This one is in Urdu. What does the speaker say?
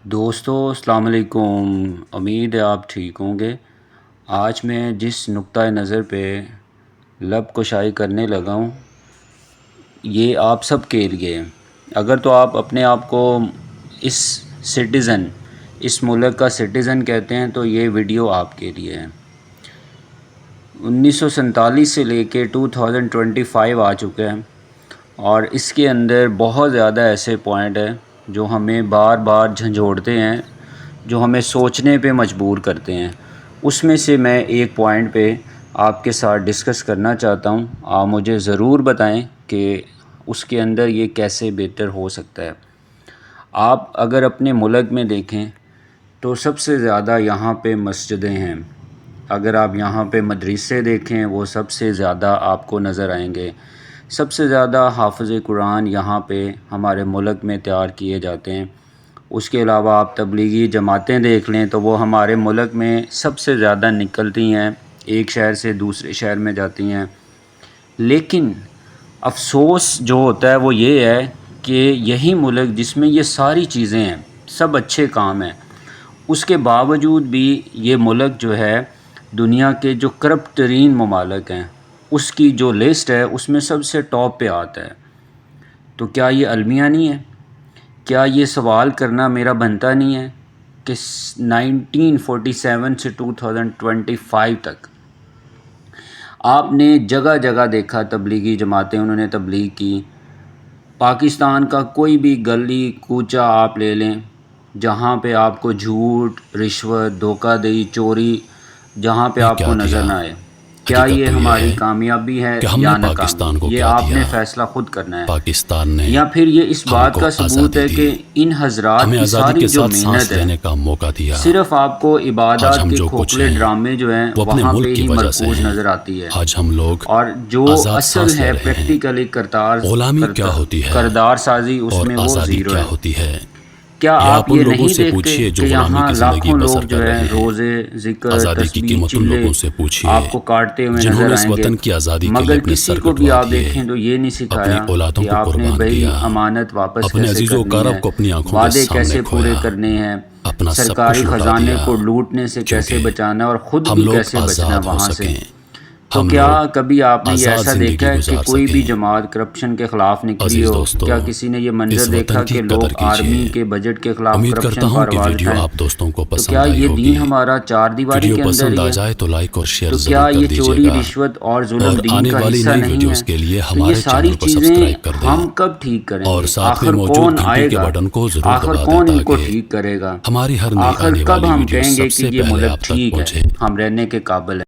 دوستو السلام علیکم، امید ہے آپ ٹھیک ہوں گے۔ آج میں جس نقطۂ نظر پہ لب کشائی کرنے لگا ہوں یہ آپ سب کے لیے ہے۔ اگر تو آپ اپنے آپ کو اس ملک کا سٹیزن کہتے ہیں تو یہ ویڈیو آپ کے لیے ہے۔ 1947 سے لے کے 2025 آ چکے ہیں اور اس کے اندر بہت زیادہ ایسے پوائنٹ ہیں جو ہمیں بار بار جھنجھوڑتے ہیں، جو ہمیں سوچنے پہ مجبور کرتے ہیں۔ اس میں سے میں ایک پوائنٹ پہ آپ کے ساتھ ڈسکس کرنا چاہتا ہوں۔ آپ مجھے ضرور بتائیں کہ اس کے اندر یہ کیسے بہتر ہو سکتا ہے۔ آپ اگر اپنے ملک میں دیکھیں تو سب سے زیادہ یہاں پہ مسجدیں ہیں۔ اگر آپ یہاں پہ مدرسے دیکھیں وہ سب سے زیادہ آپ کو نظر آئیں گے۔ سب سے زیادہ حافظ قرآن یہاں پہ ہمارے ملک میں تیار کیے جاتے ہیں۔ اس کے علاوہ آپ تبلیغی جماعتیں دیکھ لیں تو وہ ہمارے ملک میں سب سے زیادہ نکلتی ہیں، ایک شہر سے دوسرے شہر میں جاتی ہیں۔ لیکن افسوس جو ہوتا ہے وہ یہ ہے کہ یہی ملک جس میں یہ ساری چیزیں ہیں، سب اچھے کام ہیں، اس کے باوجود بھی یہ ملک جو ہے دنیا کے جو کرپٹ ترین ممالک ہیں اس کی جو لسٹ ہے اس میں سب سے ٹاپ پہ آتا ہے۔ تو کیا یہ المیہ نہیں ہے؟ کیا یہ سوال کرنا میرا بنتا نہیں ہے کہ 1947 سے 2025 تک آپ نے جگہ جگہ دیکھا تبلیغی جماعتیں انہوں نے تبلیغ کی۔ پاکستان کا کوئی بھی گلی کوچہ آپ لے لیں جہاں پہ آپ کو جھوٹ، رشوت، دھوکہ دہی، چوری جہاں پہ آپ کو نظر نہ آئے، کیا یہ ہماری کامیابی ہے یا ناکامی؟ یہ آپ نے فیصلہ خود کرنا ہے۔ پاکستان نے یا پھر یہ اس بات کا ثبوت ہے کہ ان حضرات کی ساری جو محنت ہے صرف آپ کو عبادات کے کھوکھلے ڈرامے جو ہیں وہاں پہ ہی مرکوز نظر آتی ہے، اور جو اصل ہے پریکٹیکلی کردار سازی اس میں وہ زیرو ہے۔ کیا آپ یہ نہیں دیکھتے کہ یہاں لاکھوں لوگ جو ہیں روزے، ذکر، تسبیح، چلے آپ کو کاٹتے ہوئے نظر آئیں گے، مگر کسی کو بھی آپ دیکھیں تو یہ نہیں سکھایا کہ آپ نے بھائی امانت واپس کیسے کرنی ہے، وعدے کیسے پورے کرنے ہیں، سرکاری خزانے کو لوٹنے سے کیسے بچانا ہے اور خود بھی کیسے بچنا ہے وہاں سے۔ تو کیا کبھی آپ نے یہ ایسا دیکھا ہے کہ کوئی بھی جماعت کرپشن کے خلاف نکلی ہو؟ کیا کسی نے یہ منظر دیکھا کہ لوگ آرمی کے بجٹ کے خلاف کرپشن پر آواز اٹھائیں؟ تو کیا یہ دین ہمارا چار دیواری کے اندر ہی ہے؟ تو کیا یہ چوری، رشوت اور ظلم دین کا حصہ نہیں ہے؟ تو یہ ساری چیزیں ہم کب ٹھیک کریں گے؟ آخر کون آئے گا؟ آخر کون ان کو ٹھیک کرے گا؟ آخر کب ہم کہیں گے کہ یہ ملک ٹھیک ہے، ہم رہنے کے قابل ہیں؟